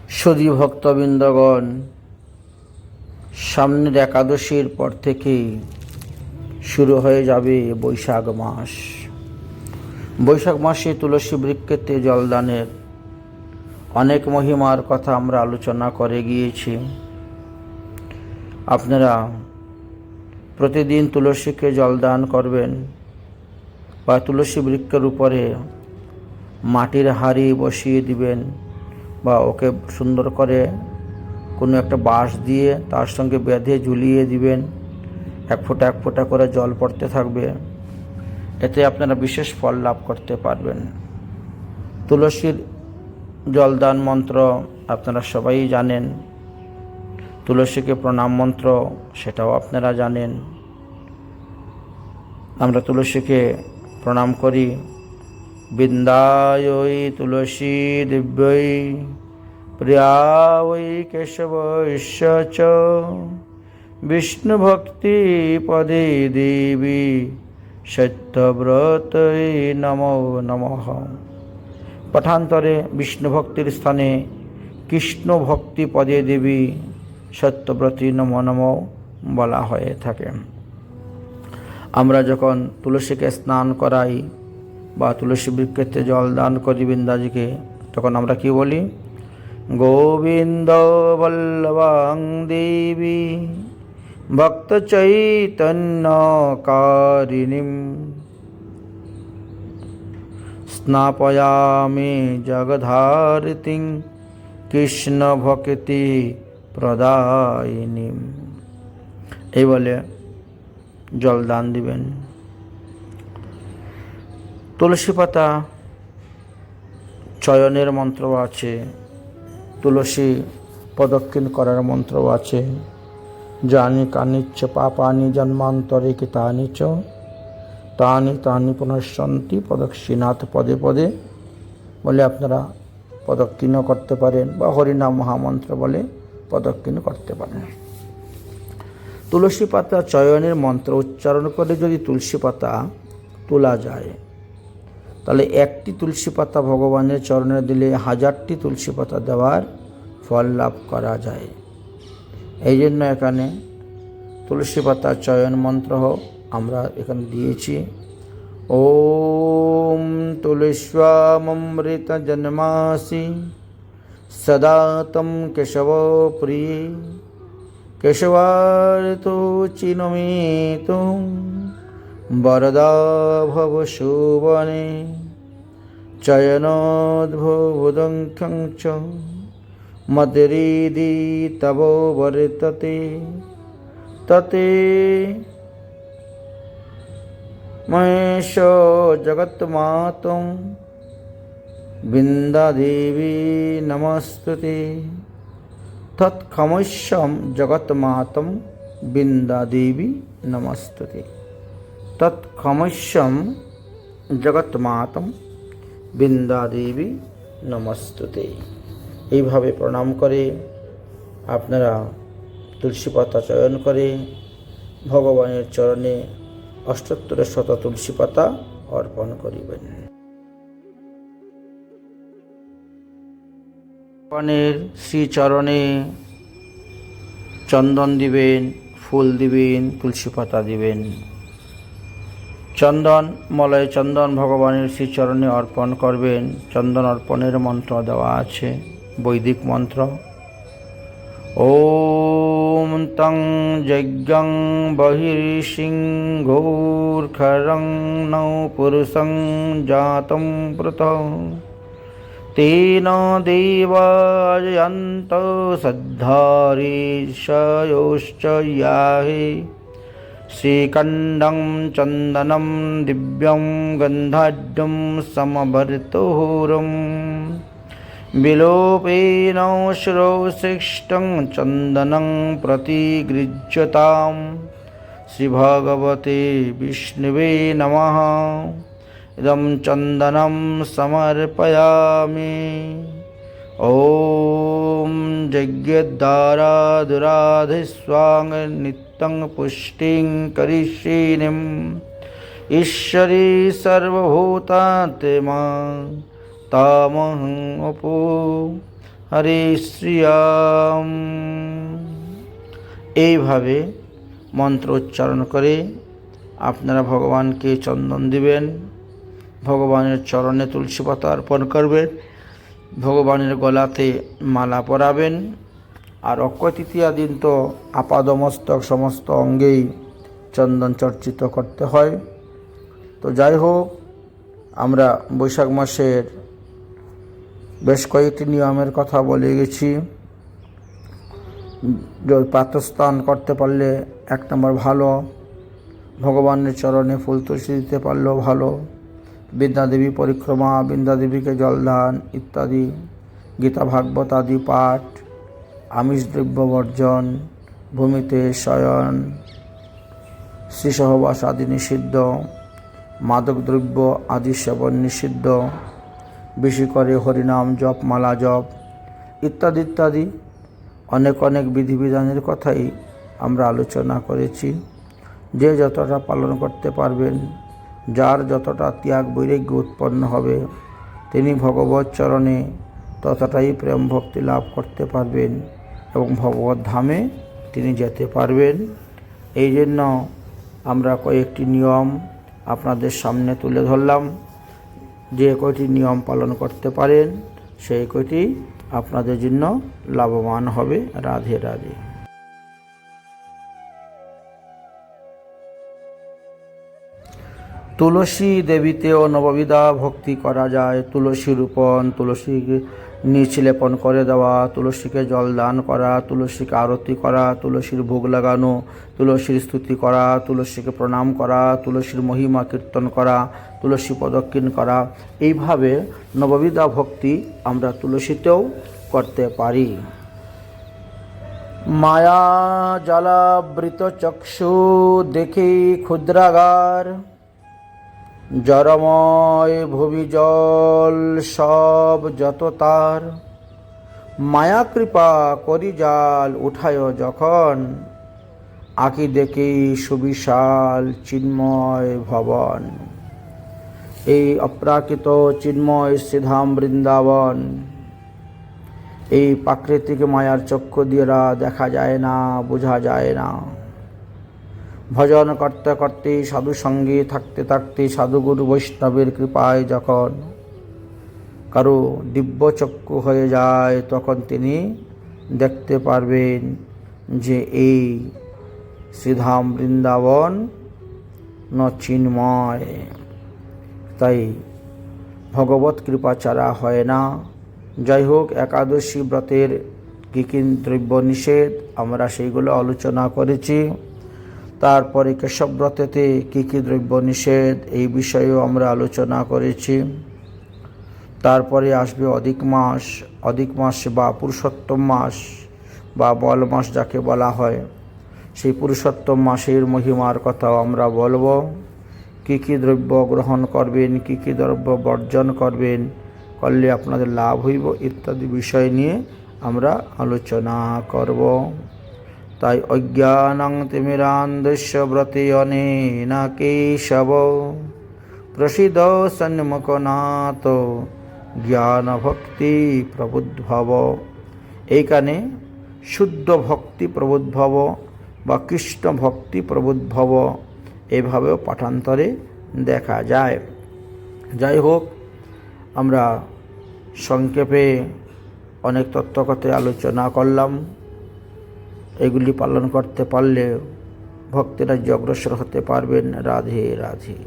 সুধী ভক্তবৃন্দগণ, সামনের একাদশীর পর থেকেই শুরু হয়ে যাবে বৈশাখ মাস। বৈশাখ মাসে তুলসী বৃক্ষেতে জলদানের অনেক মহিমার কথা আমরা আলোচনা করে গিয়েছি। আপনারা প্রতিদিন তুলসীকে জলদান করবেন বা তুলসী বৃক্ষের উপরে মাটির হাঁড়ি বসিয়ে দিবেন বা ওকে সুন্দর করে কোনো একটা বাঁশ দিয়ে তার সঙ্গে বেঁধে ঝুলিয়ে দিবেন। এক ফোঁটা করে জল পড়তে থাকবে। এতে আপনারা বিশেষ ফল লাভ করতে পারবেন। তুলসীর জলদান মন্ত্র আপনারা সবাই জানেন। তুলসীকে প্রণাম মন্ত্র সেটাও আপনারা জানেন। আমরা তুলসীকে প্রণাম করি। বৃন্দায় তুলসী দিব্যই প্রিয়ায় কেশবৈশ্য চ বিষ্ণু ভক্তি পদে দেবী সত্যব্রতৈ নমো নমঃ। পাঠান্তরে বিষ্ণু ভক্তির স্থানে কৃষ্ণ ভক্তি পদে দেবী সত্যব্রতী নমো নমঃ বলা হয়ে থাকে। আমরা যখন তুলসীকে স্নান করাই বা তুলসী বৃক্ষেতে জল দান করি বৃন্দাজিকে, তখন আমরা কি বলি? গোবিন্দ বল্লভাং দেবী ভক্ত চৈতন্য কারিণীম স্নাপয়ামি জগদ্ধারিতিং কৃষ্ণ ভক্তি প্রদায়িনীম। এই বলে জল দান দিবেন। তুলসী পাতা চয়নের মন্ত্র আছে, তুলসী প্রদক্ষিণ করার মন্ত্র আছে। যানি কানিচ্চ পাপানি জন্মান্তরে কৃতানি চ তানি তানি পুনঃসন্তি প্রদক্ষিণাৎ পদে পদে বলে আপনারা প্রদক্ষিণ করতে পারেন বা হরিনাম মহামন্ত্র বলে প্রদক্ষিণ করতে পারেন। তুলসী পাতা চয়নের মন্ত্র উচ্চারণ করে যদি তুলসী পাতা তোলা যায়, তাহলে একটি তুলসী পাতা ভগবানের চরণে দিলে 1000টি তুলসী পাতা দেওয়ার ফল লাভ করা যায়। এই জন্য এখানে তুলসী পাতা চয়ন মন্ত্র আমরা এখানে দিয়েছি। ওম তুলস্যামৃত জন্মাসি সদা তম কেশব প্রিয়ে কেশবার্তো চিনমিতো বরদা ভব শোভনে চয়নোদ্ভুদংখ্যং চ মদরিদি তব বর্ততে ততে মহেশ জগৎমাতং বৃন্দাদেবী নমস্তুতে তৎক্ষমস্যম জগৎমাতং বৃন্দাদেবী নমস্তুতে তৎক্ষমস্যম জগৎমাতং বৃন্দাদেবী নমস্তুতে। এইভাবে প্রণাম করে আপনারা তুলসী পাতা চয়ন করে ভগবানের চরণে 78 তুলসী পাতা অর্পণ করিবেন। ভগবানের শ্রীচরণে চন্দন দিবেন, ফুল দিবেন, তুলসী পাতা দিবেন। চন্দন মলয় চন্দন ভগবানের শ্রীচরণে অর্পণ করবেন। চন্দন অর্পণের মন্ত্র দেওয়া আছে, বৈদিক মন্ত্র। ওম তং যজ্ঞং বহির্সিংহোর্খরং নৌ পুরুষং জাতং প্রত তেন দেবায়ন্ত সদ্ধারিষয়োশ্চ ইয়াহে শ্রীকণ্ডং চন্দনম দিব্যং গন্ধাঢ্যং সমবর্তোরম বিলোপেন শ্রোশিষ্টং চন্দনং প্রতিগৃহ্যতাম শ্রীভগবতে বিষ্ণুবে নমঃ। ইদং চন্দনম সমর্পয়ামি। ওম যজ্ঞদ্বারাদুরাধিস্বাং নিত্যং পুষ্টিং করিষ্যিনিম ঈশ্বরী সর্বভূতাত্মা তামহং অপো হরে শ্রীরাম। এইভাবে মন্ত্র উচ্চারণ করে আপনারা ভগবানকে চন্দন দিবেন, ভগবানের চরণে তুলসী পাতা অর্পণ করবেন, ভগবানের গলাতে মালা পরাবেন। আর অক্ষয় তৃতীয়া দিন তো আপাদমস্তক সমস্ত অঙ্গেই চন্দন চর্চিত করতে হয়। তো যাই হোক, আমরা বৈশাখ মাসের বেশ কয়েকটি নিয়মের কথা বলে গেছি। প্রাতঃস্নান করতে পারলে এক নম্বর ভালো, ভগবানের চরণে ফুল তুলসী দিতে পারলেও ভালো, বিদ্যাদেবী পরিক্রমা, বিদ্যাদেবীকে জলদান ইত্যাদি, গীতা ভাগবত আদি পাঠ, আমিষ দ্রব্য বর্জন, ভূমিতে শয়ন, শ্রীসহবাস আদি নিষিদ্ধ, মাদক দ্রব্য আদি সেবন নিষিদ্ধ, বেশি করে হরিনাম জপ, মালা জপ ইত্যাদি ইত্যাদি অনেক অনেক বিধিবিধানের কথাই আমরা আলোচনা করেছি। যে যতটা পালন করতে পারবেন, যার যতটা ত্যাগ বৈরাগ্য উৎপন্ন হবে, তিনি ভগবত চরণে ততটাই প্রেম ভক্তি লাভ করতে পারবেন এবং ভগবত ধামে তিনি যেতে পারবেন। এই জন্য আমরা কয়েকটি নিয়ম আপনাদের সামনে তুলে ধরলাম। যে কয়টি নিয়ম পালন করতে পারেন সেই কয়টি আপনাদের জন্য লাভবান হবে। রাধে রাধে। তুলসী দেবীতেও নববিধা ভক্তি করা যায়। তুলসী রোপণ, তুলসী নিচ লেপন করে দেওয়া, তুলসীকে জল দান করা, তুলসীকে আরতি করা, তুলসীর ভোগ লাগানো, তুলসীর স্তুতি করা, তুলসীকে প্রণাম করা, তুলসীর মহিমা কীর্তন করা, তুলসী প্রদক্ষিণ করা, এইভাবে নববিধা ভক্তি আমরা তুলসীতেও করতে পারি। মায়া জলাবৃত চক্ষু দেখি ক্ষুদ্রাগার, জড়ময় ভুবি জল সব যত তার, মায়া কৃপা করি জাল উঠায় যখন, আঁকি দেখি সুবিশাল চিন্ময় ভবন। এই অপ্রাকৃত চিন্ময় শ্রীধাম বৃন্দাবন, এই প্রাকৃতিক মায়ার চক্ষু দিয়ে দেখা যায় না, বোঝা যায় না। ভজন করতে করতে, সাধু সঙ্গে থাকতে থাকতে, সাধুগুরু বৈষ্ণবের কৃপায় যখন কারো দিব্য চক্ষু হয়ে যায়, তখন তিনি দেখতে পারবেন যে এই শ্রীধাম বৃন্দাবন চিন্ময়। তাই ভগবত কৃপা ছাড়া হয় না। যাই হোক, একাদশী ব্রতের কী কী দ্রব্য নিষেধ আমরা সেইগুলো আলোচনা করেছি। তারপরে কেশব ব্রতেতে কী কী দ্রব্য নিষেধ এই বিষয়েও আমরা আলোচনা করেছি। তারপরে আসবে অধিক মাস, অধিক মাস বা পুরুষোত্তম মাস বা বল মাস যাকে বলা হয়, সেই পুরুষোত্তম মাসের মহিমার কথাও আমরা বলবো। কী কী দ্রব্য গ্রহণ করবেন, কী কী দ্রব্য বর্জন করবেন, করলে আপনাদের লাভ হইব ইত্যাদি বিষয় নিয়ে আমরা আলোচনা করব। তাই অজ্ঞানং তিমিরান্ধস্য ব্রতে অনেন কেশব, প্রসিদ্ধ সন্মুখনাথ জ্ঞান ভক্তি প্রবুদ্ভব। এইখানে শুদ্ধ ভক্তি প্রবুদ্ভব বা কৃষ্ণ ভক্তি প্রবুদ্ভব এভাবেও পাঠান্তরে দেখা যায়। যাই হোক, আমরা সংক্ষেপে অনেক তত্ত্বকথা আলোচনা করলাম। এগুলি পালন করতে পারলে ভক্তেরা অগ্রসর হতে পারবেন। রাধে রাধে।